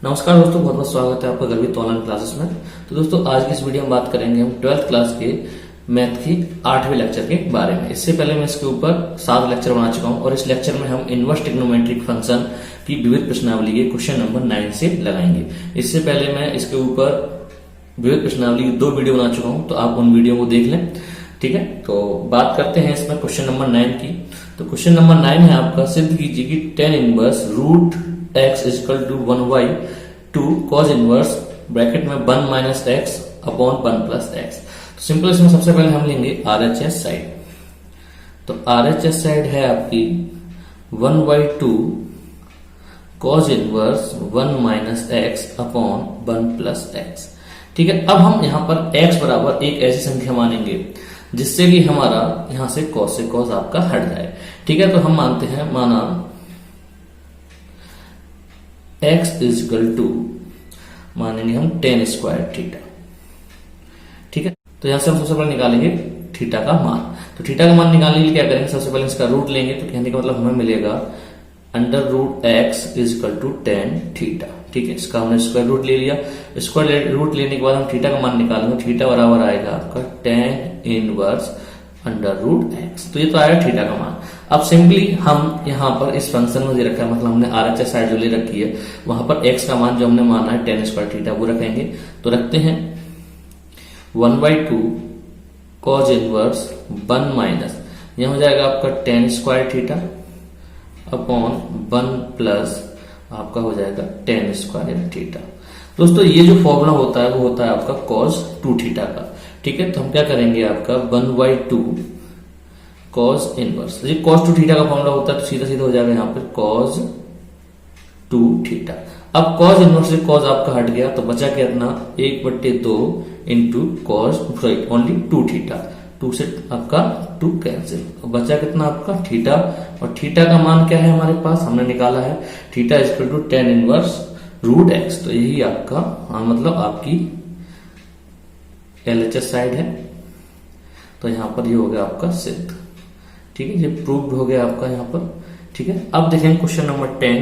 नमस्कार दोस्तों, बहुत बहुत स्वागत है आपका गर्वित ऑनलाइन क्लासेस में। तो दोस्तों आज की इस वीडियो में बात करेंगे हम 12th क्लास के मैथ की 8वें लेक्चर के बारे में। इससे पहले मैं इसके ऊपर 7 लेक्चर बना चुका हूं और इस लेक्चर में हम इनवर्स ट्रिग्नोमेट्रिक फंक्शन की विविध प्रश्नावली के क्वेश्चन नंबर 9 से लगाएंगे। इससे पहले मैं इसके ऊपर विविध प्रश्नावली की 2 वीडियो बना चुका हूं, तो आप उन वीडियो को देख लें। ठीक है, तो बात करते हैं इसमें क्वेश्चन नंबर 9 की। तो क्वेश्चन नंबर 9 है आपका, सिद्ध कीजिए कि tan inverse root x is equal to 1/2 cos inverse bracket में 1 minus x upon 1 plus x. तो सिंपल इसमें सबसे पहले हम लेंगे RHS साइड। तो RHS साइड है आपकी 1/2 cos इनवर्स 1 minus x upon 1 plus x. ठीक है, अब हम यहां पर x बराबर एक ऐसी संख्या मानेंगे जिससे कि हमारा यहां से cos आपका हट जाए। ठीक है, तो हम मानते हैं, माना x इज इक्वल टू मानेंगे हम tan स्क्वायर थीटा। ठीक है, तो यहां से हम सबसे पहले निकालेंगे थीटा का मान। तो थीटा का मान निकालने के लिए क्या करेंगे, सबसे पहले इसका रूट लेंगे। तो कहने का मतलब हमें मिलेगा under root x is equal to tan theta. ठीक है, इसका हमने स्क्वायर रूट ले लिया। स्क्वायर रूट लेने के बाद हम थीटा का मान निकालेंगे। थीटा बराबर आएगा आपका tan inverse under root x। तो ये तो आएगा थीटा का मान। अब सिंपली हम यहाँ पर इस फंक्शन में दे रखा है, मतलब हमने RHS साइड जो ले रखी है वहां पर x का मान जो हमने माना है tan स्क्वायर थीटा वो रखेंगे। तो रखते हैं 1/2 cos इनवर्स 1 माइनस, यह हो जाएगा आपका tan square theta upon 1 plus आपका हो जाएगा tan स्क्वायर थीटा। दोस्तों ये जो फॉर्मूला होता है वो होता है आपका cos 2 थीटा का। ठीक है, तो हम क्या करेंगे, आपका 1/2 cos इनवर्स, ये cos 2 थीटा का फॉर्मूला होता है, तो सीधा सीधा हो जाएगा यहाँ पर cos 2 थीटा। अब cos इनवर्स से cos आपका हट गया, तो बचा कितना 1/2 इंटू cos ओनली 2 थीटा। 2 से आपका 2 कैंसिल, बचा कितना आपका थीटा। और थीटा का मान क्या है हमारे पास, हमने निकाला है theta is equal to tan inverse root x। तो यही आपका मतलब आपकी LHS साइड है। तो यहां पर ये हो गया आपका सिद्ध। ठीक है, ये प्रूव्ड हो गया आपका यहां पर। ठीक है, अब देखेंगे क्वेश्चन नंबर 10।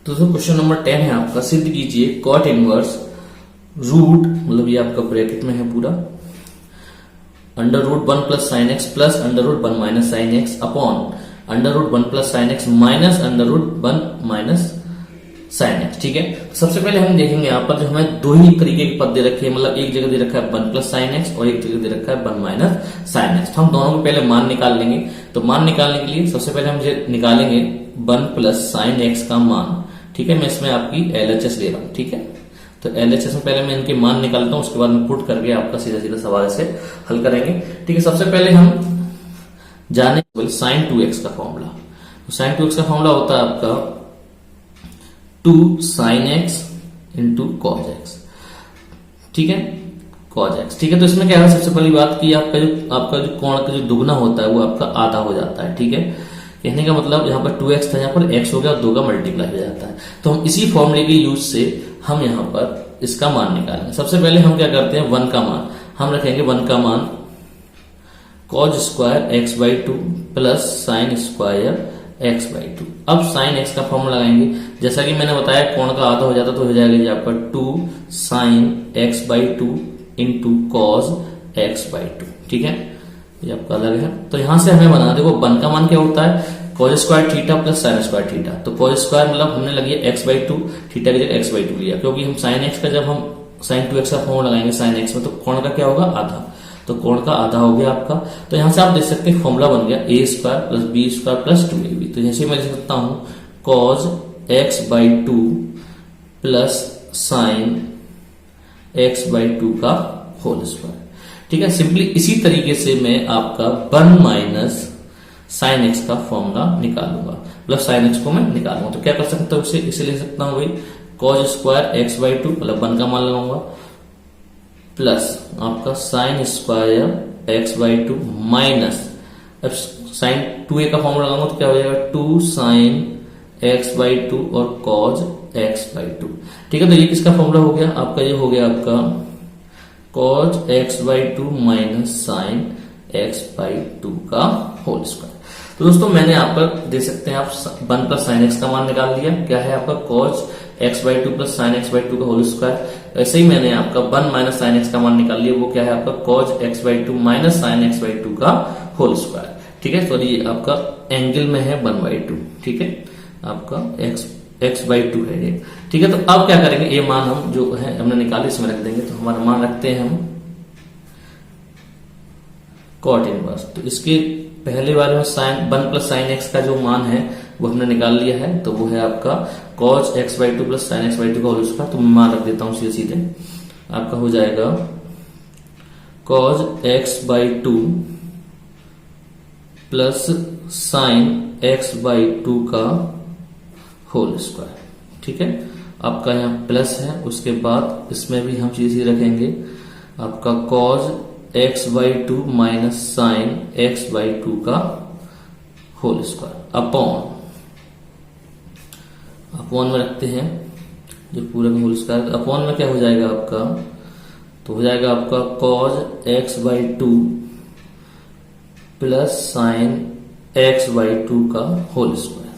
तो क्वेश्चन नंबर 10 है आपका, सिद्ध कीजिए cot इनवर्स रूट, मतलब ये आपका ब्रैकेट में है पूरा, under root 1 plus sine x plus under root 1 minus sine x upon under root 1 plus sine x minus under root 1 minus sine x. ठीक है, सबसे पहले हम देखेंगे यहाँ पर जो हमें 2 ही तरीके के पद दे रखे हैं, मतलब एक जगह दे रखा है 1 प्लस साइन एक्स और एक जगह दे रखा है 1 माइनस साइन एक्स। तो हम दोनों को पहले मान निकाल लेंगे। तो मान निकालने के लिए सबसे पहले हम निकालेंगे 1 प्लस साइन एक्स का मान। ठीक है, मैं इसमें आपकी LHS ले रहा हूं। ठीक है, तो LHS में पहले मैं इनके मान निकालता हूं, उसके बाद में पुट करके आपका सीधा सीधा सवाल से हल करेंगे। ठीक है, सबसे पहले हम जाने साइन 2x का फॉर्मूला। तो साइन 2x का फॉर्मूला होता है आपका 2 sin x into cos x। ठीक है, cos x। ठीक है, तो इसमें क्या है, सबसे पहली बात कि आपका जो कोण का जो दुगना होता है वो आपका आधा हो जाता है। ठीक है, कहने का मतलब यहाँ पर 2x था, यहाँ पर x हो गया, 2 का मल्टीप्लाई हो जाता है। तो हम इसी फॉर्मूले के यूज से हम यहाँ पर इसका मान निकालेंगे। सबसे पहले हम क्या करते हैं, 1 का मान हम रखेंगे, 1 का मान cos square x/2 plus sine square x/2। अब साइन x का फॉर्मूला लगाएंगे। जैसा कि मैंने बताया कोण का आधा हो जाता तो हो जाएगा ये आपका 2 sign x/2 into cos x/2। ठीक है, ये आपका अलग है। तो यहां से हमें बनाना, देखो 1 का मान क्या होता है, cos square theta plus sign square theta. तो cos स्क्वायर मतलब हमने लगी x/2, थीटा की जगह x/2 लिया, क्योंकि हम साइन x का जब हम साइन 2x का फॉर्मूला लगाएंगे साइन x में, तो कोण का क्या होगा, आधा। तो कोण का आधा हो गया आपका। तो यहां से आप देख सकते हैं फॉर्मूला बन गया a square plus b square plus 2ab। तो जैसे मैं लिख सकता हूं cos x/2 plus sign x/2 का होल स्क्वायर। ठीक है, सिंपली इसी तरीके से मैं आपका 1 माइनस साइन x का फॉर्मूला निकालूंगा, प्लस साइन x को मैं निकालूंगा। तो क्या कर सकता हूं, इसे ले सकता हूं भाई cos स्क्वायर x/2, मतलब 1 का मान लगाऊंगा, प्लस आपका साइन स्क्वायर x/2 माइनस, अब साइन 2a का फॉर्मूला लगाऊंगा तो क्या हो जाएगा 2 साइन x/2 और cos x/2। ठीक है, तो ये किसका फॉर्मूला हो गया आपका, ये हो गया आपका cos x/2 minus sign x/2 का होल स्क्वायर। तो दोस्तों मैंने यहाँ पर दे सकते हैं आप 1 प्लस साइन एक्स का मान निकाल लिया, क्या है आपका cause x by two plus sine x by to का होल स्क्वायर। ऐसे ही मैंने आपका 1 माइनस साइन एक्स का मान निकाल लिया, वो क्या है आपका cause x by to minus sine x by to का होल स्क्वायर। ठीक है, सॉरी ये आपका एंगल में है 1/2। ठीक है, आपका एक्स बाई टू है ये। ठीक है, तो अब क्या करेंगे, ये मान हम जो है हमने निकाले इसमें रख देंगे। तो हमारा मान रखते हैं हम कॉट इनवर्स। तो इसके पहले बारे में साइन 1 प्लस साइन एक्स का जो मान है वो हमने निकाल लिया है, तो वो है आपका cause x by two plus sine x by to का होल स्क्वायर। तो मैं मान रख देता हूं सीधे आपका हो जाएगा cause x by two plus sine x by to का होल स्क्वायर। ठीक है, आपका यहाँ प्लस है, उसके बाद इसमें भी हम चीज ही रखेंगे आपका cause x by to minus sine x by to का होल स्क्वायर अपॉन में रखते हैं जो पूरे का होल स्क्वायर। अपॉन में क्या हो जाएगा आपका, तो हो जाएगा आपका cause x by two plus sine x by to का होल स्क्वायर।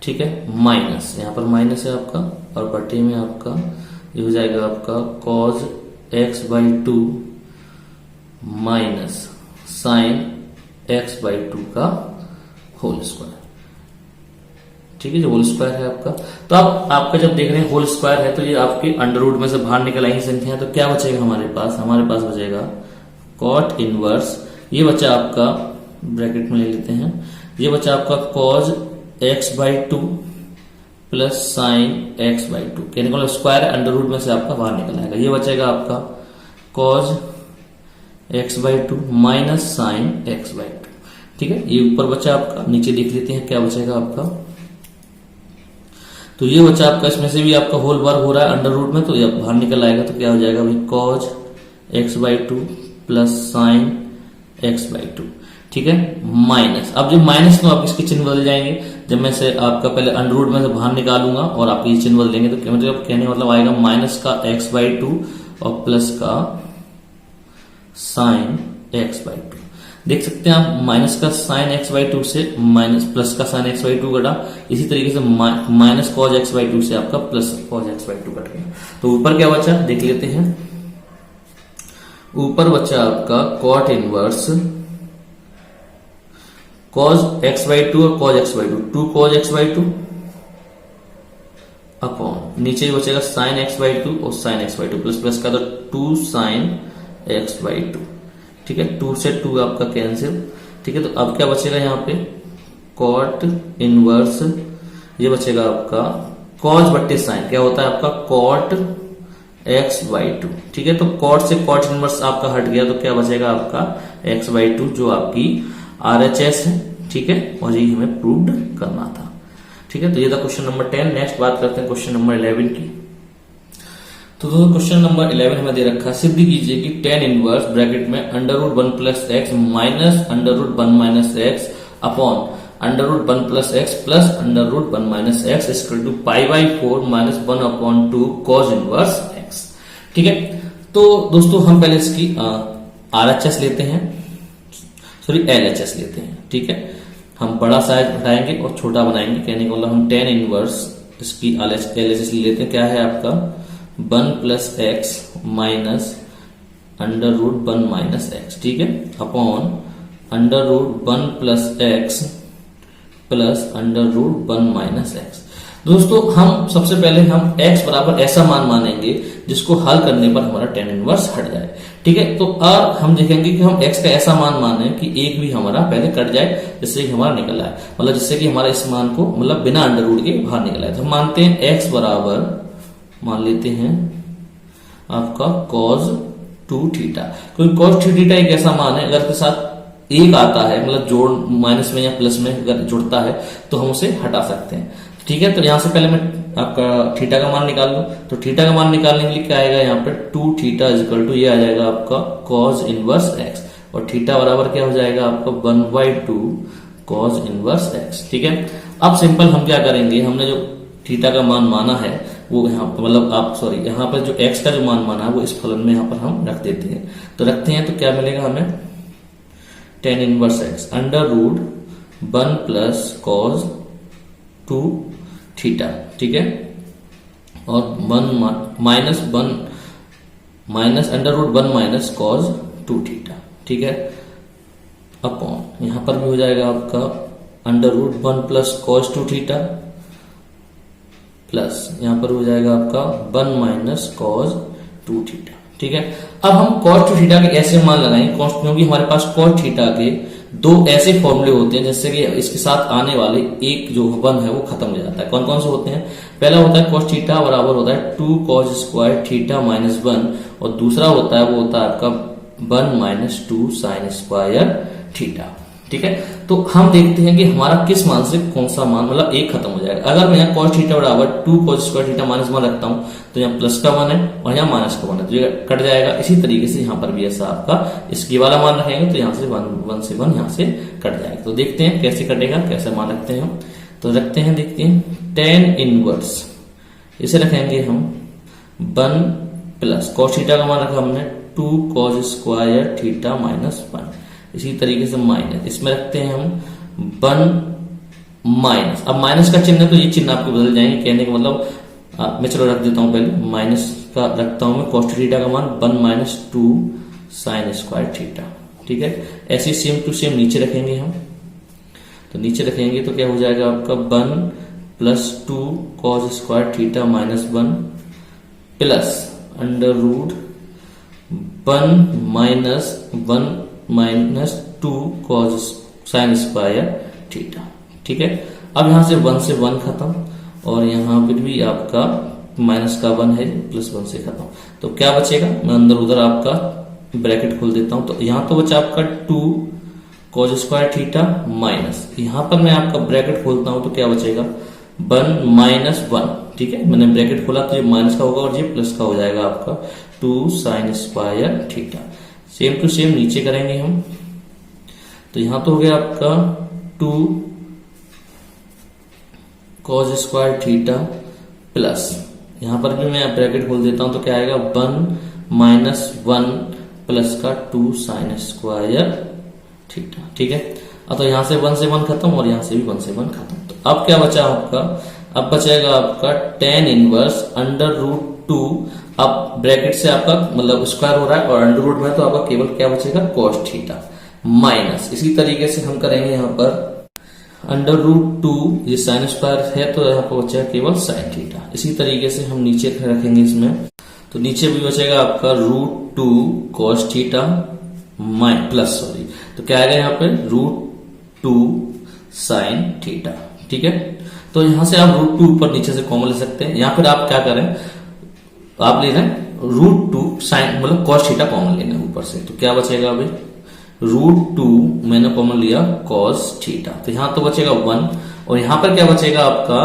ठीक है, माइनस यहाँ पर माइनस है आपका, और बटे में आपका ये हो जाएगा आपका cause x by to minus sine x by to का होल स्क्वायर। ठीक है, जो होल स्क्वायर है आपका। तो अब आपका जब देख रहे हैं होल स्क्वायर है, तो ये आपके अंडर रूट में से बाहर निकल आएंगी संख्या, तो क्या बचेगा हमारे पास बचेगा कॉट इनवर्स, ये बचा आपका ब्रैकेट में ले लेते हैं, ये बचा आपका cause x by two plus sine x by to, कहने का स्क्वायर अंडर रूट में से आपका बाहर निकल आएगा। ये बचेगा आपका cause x by to minus sine x by two. ठीक है, ये ऊपर बचा आपका, नीचे देख लेते हैं क्या बचेगा आपका। तो ये बचा आपका, इसमें से भी आपका होल बार हो रहा है अंडर रूट में, तो ये बाहर निकल आएगा। तो क्या हो जाएगा भाई cause x by two plus sine x by two. ठीक है, माइनस, अब जब माइनस तो आप इसके चिन्ह बदल जाएंगे। जब मैं से आपका पहले अंडर रूट में से बाहर निकालूंगा और आप ये चिन्ह बदलेंगे, तो मतलब कहने मतलब आएगा माइनस का एक्स बाई टू और प्लस का साइन एक्स बाई टू। देख सकते हैं आप, माइनस का साइन एक्स बाई टू से माइनस प्लस का साइन एक्स बाई टू कटा, इसी तरीके से minus cos x by to से आपका plus cos x by to cut गया। तो ऊपर क्या बचा देख लेते हैं, ऊपर बचा आपका cot inverse cos x by two और cos x by two, two cos x by two upon नीचे ही बचेगा साइन एक्स बाई टू और sine x by two plus plus का, तो two sine x by two. ठीक है, to से टू आपका कैंसिल। ठीक है, तो अब क्या बचेगा यहाँ पे कॉट इनवर्स, ये बचेगा आपका कॉज बट्टे साइन, क्या होता है आपका कॉट एक्स बाई टू। ठीक है, तो कॉट से कॉट इनवर्स आपका हट गया, तो क्या बचेगा आपका एक्स बाई टू, जो आपकी RHS है। ठीक है, और यही हमें प्रूव्ड करना था। ठीक है, तो ये था क्वेश्चन नंबर 10। नेक्स्ट बात करते हैं क्वेश्चन नंबर 11 की। तो दोस्तों क्वेश्चन नंबर 11 हमें दे रखा है, सिद्ध कीजिए कि tan इनवर्स ब्रैकेट में under root 1 plus x minus under root 1 minus x upon under root 1 plus x plus under root 1 minus x equal to pi by 4 minus 1 upon 2 cos inverse x. ठीक है, तो दोस्तों हम पहले इसकी RHS लेते हैं, सॉरी LHS लेते हैं। ठीक है, हम बड़ा साइज हटाएंगे और छोटा बनाएंगे, कहने का मतलब हम tan इनवर्स इसकी LHS लेते हैं, क्या है आपका 1 plus x minus under root 1 minus x. ठीक है, upon under root 1 plus x plus under root 1 minus x. दोस्तों हम सबसे पहले हम x बराबर ऐसा मान मानेंगे जिसको हल करने पर हमारा tan इनवर्स हट जाए। ठीक है, तो अब हम देखेंगे कि हम x का ऐसा मान माने कि एक भी हमारा पहले कट जाए, जिससे कि हमारा निकल आए, मतलब जिससे कि हमारा इस मान को मतलब बिना अंडर रूट के बाहर निकल आए। तो हम मानते हैं x बराबर मान लेते हैं आपका cos 2 थीटा, क्योंकि cos 2 थीटा एक ऐसा मान है अगर के साथ एक आता है, मतलब जोड़ माइनस में या प्लस में अगर जुड़ता है तो हम उसे हटा सकते हैं। ठीक है, तो यहां से पहले मैं आपका थीटा का मान निकाल लूं, तो थीटा का मान निकालने के लिए क्या आएगा यहाँ पे 2 थीटा इक्वल टू ये आ जाएगा आपका cos इनवर्स x, और थीटा बराबर क्या हो जाएगा आपका 1/2 cos इनवर्स x। ठीक है, अब सिंपल हम क्या करेंगे, हमने जो थीटा का मान माना है वो यहाँ पर मतलब आप सॉरी यहाँ पर जो x का जो मान माना है वो इस फलन में यहाँ पर हम रख देते हैं। तो रखते हैं तो क्या मिलेगा हमें tan inverse x under root 1 plus cos 2 theta, ठीक है, और 1 minus under root 1 minus cos 2 theta, ठीक है, अपॉन यहां पर भी हो जाएगा आपका under root 1 plus cos 2 theta plus यहां पर हो जाएगा आपका 1 माइनस कॉज 2 थीटा, ठीक है। अब हम कॉस 2 थीटा के ऐसे मान लगाएंगे क्योंकि हमारे पास कॉस थीटा के दो ऐसे फॉर्मूले होते हैं जिससे कि इसके साथ आने वाले एक जो वन है वो खत्म हो जाता है। कौन कौन से होते हैं? पहला होता है cos थीटा बराबर होता है 2 cos स्क्वायर थीटा माइनस 1 और दूसरा होता है वो होता है आपका 1 माइनस 2 साइन स्क्वायर थीटा, ठीक है। तो हम देखते हैं कि हमारा किस मान से कौन सा मान मतलब एक खत्म हो जाएगा। अगर मैं यहाँ cos थीटा बराबर 2 cos स्क्वायर थीटा माइनस 1 रखता हूं तो यहाँ प्लस का 1 है और यहाँ माइनस का 1 है तो ये कट जाएगा। इसी तरीके से यहाँ पर भी ऐसा आपका इसकी वाला मान रखेंगे तो यहाँ से 1 से 1 यहाँ से कट जाएगा। तो देखते हैं कैसे कटेगा, कैसे मान रखते हैं हम। तो रखते हैं, देखते हैं tan इनवर्स, इसे रखेंगे हम 1 प्लस cos थीटा का मान रखा हमने 2 cos स्क्वायर थीटा माइनस 1। इसी तरीके से माइनस इसमें रखते हैं हम 1 माइनस, अब माइनस का चिन्ह है तो ये चिन्ह आपको बदल जाएंगे, कहने का मतलब मैं चलो रख देता हूं पहले माइनस का रखता हूं मैं cos थीटा का मान 1 माइनस 2 साइन स्क्वायर थीटा, ठीक है। ऐसे सेम टू सेम नीचे रखेंगे हम, तो नीचे रखेंगे तो क्या हो जाएगा आपका 1 plus 2 cos square theta minus 1 plus under root 1 minus 2 cos sine square theta, ठीक है। अब यहां से 1 से 1 खत्म और यहां पर भी आपका माइनस का 1 है प्लस 1 से खत्म, तो क्या बचेगा? मैं अंदर उधर आपका ब्रैकेट खोल देता हूं तो यहां तो बचा आपका 2 cos स्क्वायर थीटा माइनस, यहां पर मैं आपका ब्रैकेट खोलता हूं तो क्या बचेगा 1 माइनस 1, ठीक है। मैंने ब्रैकेट खोला तो ये माइनस का होगा और ये प्लस का हो जाएगा आपका 2 sine square theta. Same to same नीचे करेंगे हम, तो यहां तो हो गया आपका 2 cos स्क्वायर थीटा प्लस यहां पर भी मैं ब्रैकेट खोल देता हूं तो क्या आएगा 1 माइनस 1 प्लस का 2 साइन स्क्वायर थीटा, ठीक है। अब तो यहां से 1 से 1 खत्म और यहां से भी 1 से 1 खत्म, तो अब क्या बचा आपका? अब बचेगा आपका tan इनवर्स अंडर रूट 2, अब ब्रैकेट से आपका मतलब स्क्वायर हो रहा है और अंडर रूट में तो आपका केवल क्या बचेगा cos थीटा माइनस, इसी तरीके से हम करेंगे यहाँ पर अंडर रूट 2, ये साइन स्क्वायर है तो यहाँ पर बचेगा केवल साइन थीटा। इसी तरीके से हम नीचे रखेंगे इसमें, तो नीचे भी बचेगा आपका रूट 2 cos थीटा प्लस तो क्या आएगा यहाँ पे रूट 2 साइन थीटा, ठीक है। तो यहां से आप रूट 2 ऊपर नीचे से कॉमन ले सकते हैं, या फिर आप क्या करें, आप ले लें रूट 2 साइन मतलब cos थीटा कॉमन लेना ऊपर से, तो क्या बचेगा अभी रूट 2 मैंने कॉमन लिया cos थीटा, तो यहां तो बचेगा 1 और यहां पर क्या बचेगा आपका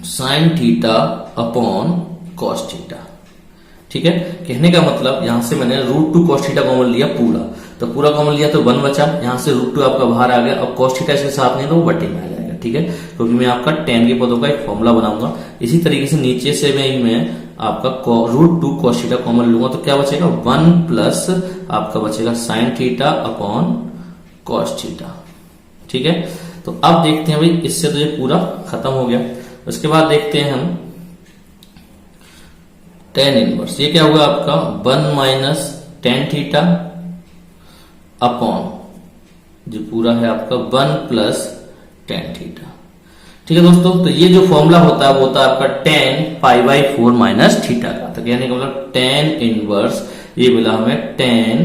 sine theta upon cos theta, ठीक है। कहने का मतलब यहां से मैंने रूट 2 cos थीटा कॉमन लिया पूरा, तो पूरा कॉमन लिया तो 1 बचा, यहां से रूट 2 आपका बाहर आ गया, अब cos थीटा इसके साथ नहीं तो बटे में आ जाएगा, ठीक है, क्योंकि मैं आपका tan के पदों का एक फॉर्मूला बनाऊंगा। इसी तरीके से नीचे से मैं आपका रूट 2 cos थीटा कॉमन लूंगा तो क्या बचेगा 1 प्लस आपका बचेगा sine theta upon cos theta, ठीक है। तो अब देखते हैं भाई, इससे तो ये पूरा खत्म हो गया। उसके बाद देखते हैं हम tan इनवर्स, ये क्या होगा आपका 1 माइनस tan थीटा अपॉन जो पूरा है आपका 1 प्लस tan थीटा, ठीक है दोस्तों। तो ये जो फॉर्मूला होता है वो होता है आपका tan π/4 माइनस थीटा का, तो कहने का मतलब tan इनवर्स ये मिला हमें tan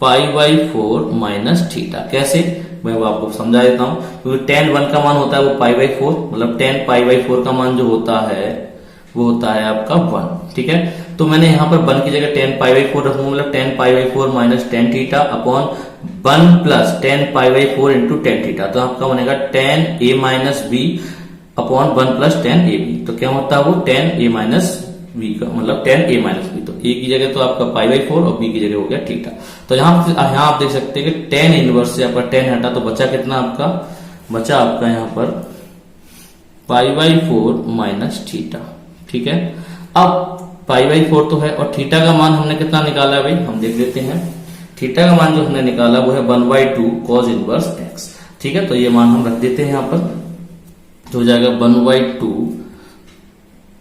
π/4 माइनस थीटा। कैसे, मैं वो आपको समझा देता हूं, क्योंकि tan 1 का मान होता है वो π/4, मतलब tan π/4 का मान जो होता है वो होता है आपका 1, ठीक है। तो मैंने यहाँ पर 1 की जगह tan π/4 रखूंगा, मतलब tan π/4 minus tan theta upon 1 plus tan π/4 into tan theta, तो आपका बनेगा tan a minus B upon 1 plus tan ab, तो क्या होता है वो tan a माइनस बी का मतलब tan a माइनस बी, तो a की जगह तो आपका π/4 और b की जगह हो गया थीटा। तो यहाँ आप देख सकते हैं कि tan इनवर्स से आपका tan हटा तो बचा कितना आपका, बचा आपका यहाँ पर π/4 माइनस थीटा, ठीक है। अब π/4 तो है और थीटा का मान हमने कितना निकाला है भाई, हम देख लेते हैं। थीटा का मान जो हमने निकाला वो है 1/2 cos इनवर्स x। ठीक है, तो ये मान हम रख देते हैं यहां पर, तो हो जाएगा 1/2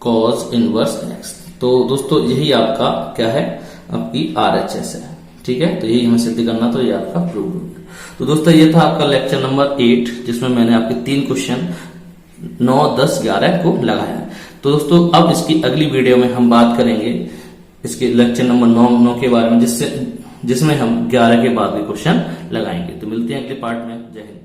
cos इनवर्स x। तो दोस्तों यही आपका क्या है, आपकी RHS है। ठीक है, तो यही हमें सिद्ध करना, तो ये आपका प्रूव। तो दोस्तों ये था आपका लेक्चर नंबर 8, जिसमें मैंने आपके 3 क्वेश्चन 9, 10, 11 को लगाया। तो दोस्तों अब इसकी अगली वीडियो में हम बात करेंगे इसके लेक्चर नंबर 9 के बारे में, जिसमें हम 11 के बाद के क्वेश्चन लगाएंगे। तो मिलते हैं अगले पार्ट में। जय हिंद।